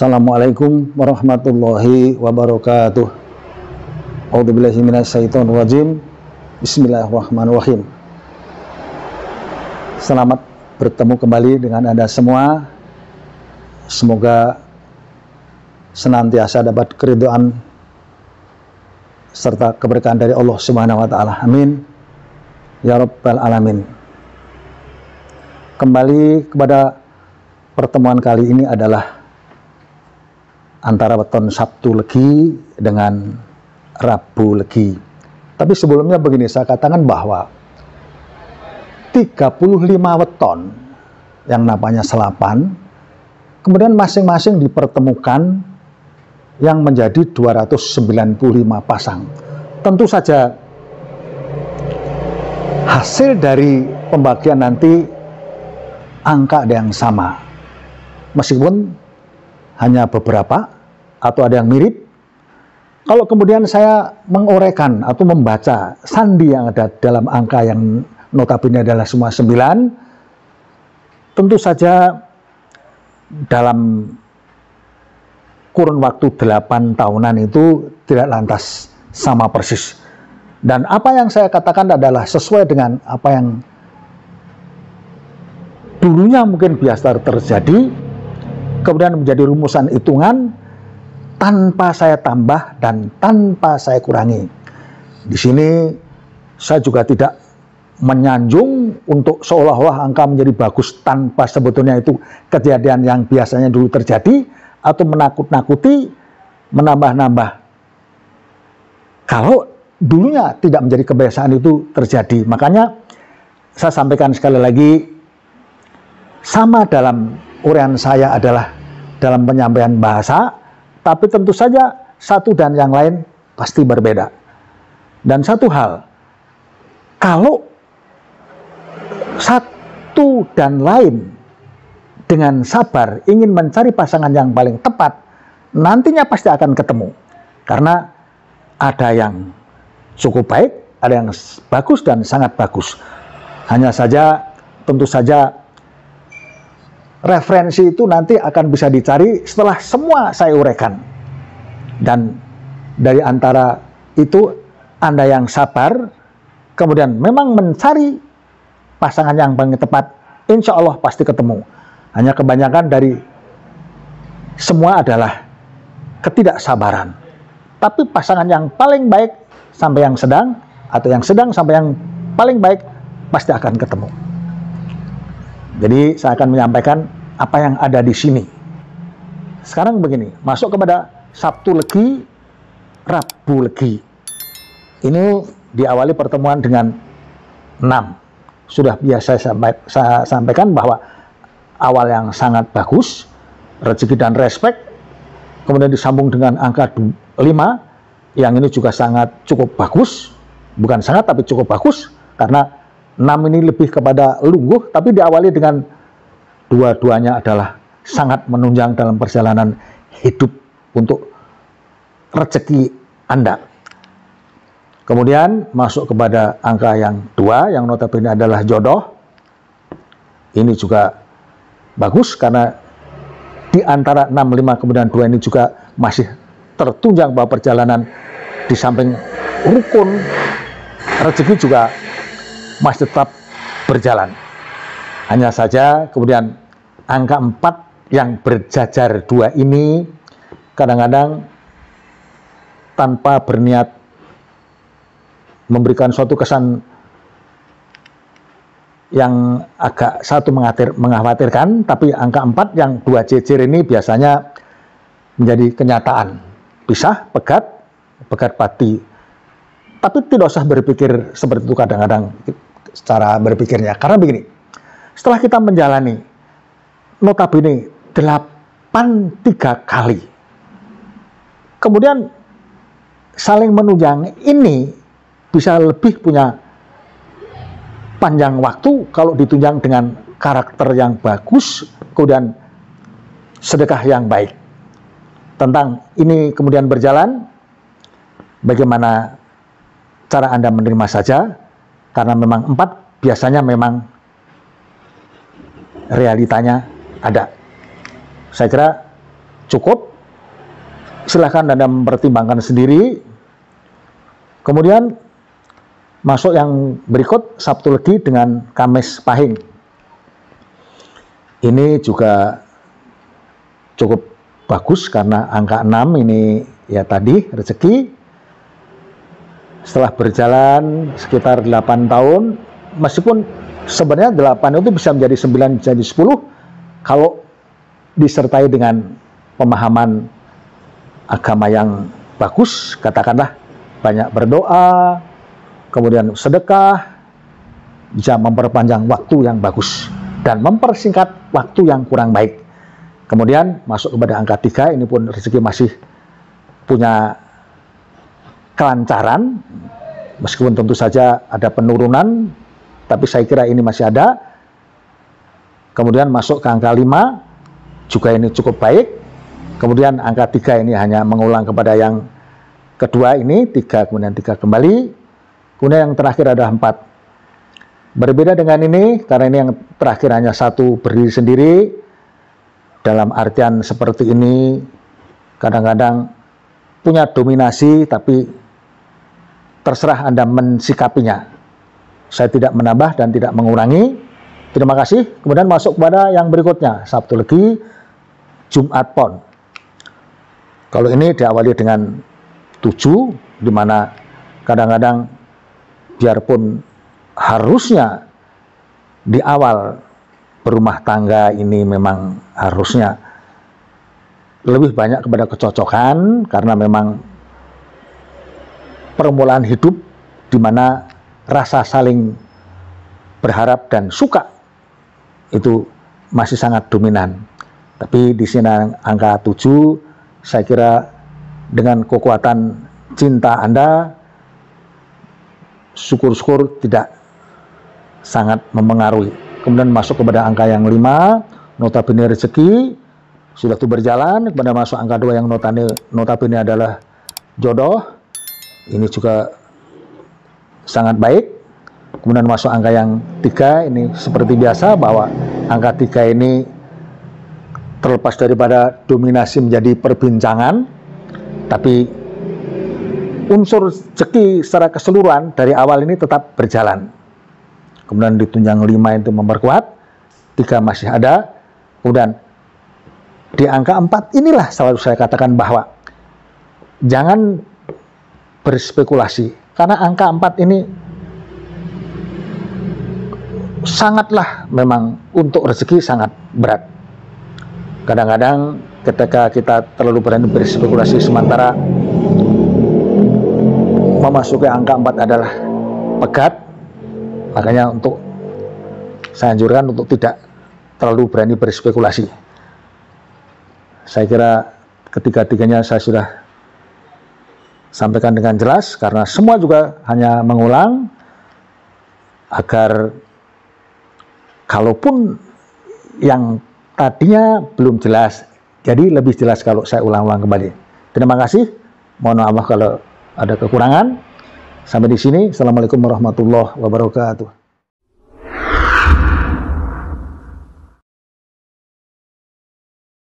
Assalamualaikum warahmatullahi wabarakatuh. A'udzubillahi minasyaitonir rajim. Bismillahirrahmanirrahim. Selamat bertemu kembali dengan Anda semua. Semoga senantiasa dapat keridhaan serta keberkahan dari Allah Subhanahu wa taala. Amin. Ya rabbal alamin. Kembali kepada pertemuan kali ini adalah antara weton Sabtu Legi dengan Rabu Legi. Tapi sebelumnya begini, saya katakan bahwa 35 weton yang namanya selapan, kemudian masing-masing dipertemukan yang menjadi 295 pasang. Tentu saja hasil dari pembagian nanti angka ada yang sama, meskipun hanya beberapa atau ada yang mirip. Kalau kemudian saya menguraikan atau membaca sandi yang ada dalam angka yang notabene adalah semua 9, tentu saja dalam kurun waktu 8 tahunan itu tidak lantas sama persis. Dan apa yang saya katakan adalah sesuai dengan apa yang dulunya mungkin biasa terjadi, kemudian menjadi rumusan hitungan tanpa saya tambah dan tanpa saya kurangi. Di sini saya juga tidak menyanjung untuk seolah-olah angka menjadi bagus tanpa sebetulnya itu kejadian yang biasanya dulu terjadi, atau menakut-nakuti, menambah-nambah. Kalau dulunya tidak menjadi kebiasaan itu terjadi. Makanya saya sampaikan sekali lagi, sama dalam uraian saya adalah dalam penyampaian bahasa, tapi tentu saja satu dan yang lain pasti berbeda. Dan satu hal, kalau satu dan lain dengan sabar ingin mencari pasangan yang paling tepat, nantinya pasti akan ketemu. Karena ada yang cukup baik, ada yang bagus dan sangat bagus. Hanya saja, tentu saja referensi itu nanti akan bisa dicari setelah semua saya uraikan. Dan dari antara itu, Anda yang sabar, kemudian memang mencari pasangan yang paling tepat, insya Allah pasti ketemu. Hanya kebanyakan dari semua adalah ketidaksabaran. Tapi pasangan yang paling baik sampai yang sedang, atau yang sedang sampai yang paling baik, pasti akan ketemu. Jadi saya akan menyampaikan apa yang ada di sini. Sekarang begini, masuk kepada Sabtu Legi, Rabu Legi. Ini diawali pertemuan dengan 6. Sudah biasa saya sampaikan bahwa awal yang sangat bagus, rezeki dan respek, kemudian disambung dengan angka 5, yang ini juga sangat cukup bagus, bukan sangat tapi cukup bagus, karena 6 ini lebih kepada lungguh, tapi diawali dengan dua-duanya adalah sangat menunjang dalam perjalanan hidup untuk rezeki Anda. Kemudian masuk kepada angka yang 2, yang notabene adalah jodoh. Ini juga bagus karena di antara 6, 5, kemudian 2 ini juga masih tertunjang bahwa perjalanan di samping rukun rezeki juga masih tetap berjalan. Hanya saja kemudian angka 4 yang berjajar 2 ini kadang-kadang tanpa berniat memberikan suatu kesan yang agak satu mengkhawatirkan, tapi angka 4 yang 2 jejer ini biasanya menjadi kenyataan. Pisah, pegat pati. Tapi tidak usah berpikir seperti itu kadang-kadang secara berpikirnya. Karena begini, setelah kita menjalani notabene 3 kali, kemudian saling menunjang ini bisa lebih punya panjang waktu kalau ditunjang dengan karakter yang bagus, kemudian sedekah yang baik. Tentang ini kemudian berjalan, bagaimana cara Anda menerima saja, karena memang 4 biasanya memang realitanya ada. Saya kira cukup. Silahkan Anda mempertimbangkan sendiri. Kemudian masuk yang berikut, Sabtu Legi dengan Kamis Pahing. Ini juga cukup bagus karena angka 6 ini ya tadi rezeki. Setelah berjalan sekitar 8 tahun, meskipun sebenarnya 8 itu bisa menjadi 9, jadi 10 kalau disertai dengan pemahaman agama yang bagus, katakanlah banyak berdoa, kemudian sedekah, bisa memperpanjang waktu yang bagus dan mempersingkat waktu yang kurang baik. Kemudian masuk kepada angka 3, ini pun rezeki masih punya kelancaran, meskipun tentu saja ada penurunan, tapi saya kira ini masih ada. Kemudian masuk ke angka 5, juga ini cukup baik. Kemudian angka 3 ini hanya mengulang kepada yang kedua ini, 3 kemudian 3 kembali. Kemudian yang terakhir ada 4. Berbeda dengan ini, karena ini yang terakhir hanya 1 berdiri sendiri. Dalam artian seperti ini, kadang-kadang punya dominasi, tapi terserah Anda mensikapinya. Saya tidak menambah dan tidak mengurangi. Terima kasih. Kemudian masuk kepada yang berikutnya, Sabtu Legi, Jumat Pon. Kalau ini diawali dengan 7, di mana kadang-kadang biarpun harusnya di awal berumah tangga ini memang harusnya lebih banyak kepada kecocokan, karena memang permulaan hidup di mana rasa saling berharap dan suka itu masih sangat dominan. Tapi di sini angka 7, saya kira dengan kekuatan cinta Anda, syukur-syukur tidak sangat mempengaruhi. Kemudian masuk kepada angka yang 5, notabene rezeki, sudah itu berjalan. Kemudian masuk angka 2 yang notabene adalah jodoh, ini juga sangat baik. Kemudian masuk angka yang 3, ini seperti biasa bahwa angka 3 ini terlepas daripada dominasi menjadi perbincangan, tapi unsur rezeki secara keseluruhan dari awal ini tetap berjalan. Kemudian ditunjang 5 itu memperkuat, 3 masih ada. Kemudian di angka 4 inilah selalu saya katakan bahwa jangan berspekulasi, karena angka 4 ini sangatlah memang untuk rezeki sangat berat. Kadang-kadang ketika kita terlalu berani berspekulasi, sementara memasuki angka 4 adalah pegat. Makanya untuk saya anjurkan untuk tidak terlalu berani berspekulasi. Saya kira ketiga-tiganya saya sudah sampaikan dengan jelas, karena semua juga hanya mengulang agar kalaupun yang tadinya belum jelas, jadi lebih jelas kalau saya ulang-ulang kembali. Terima kasih. Mohon maaf kalau ada kekurangan. Sampai di sini. Assalamualaikum warahmatullahi wabarakatuh.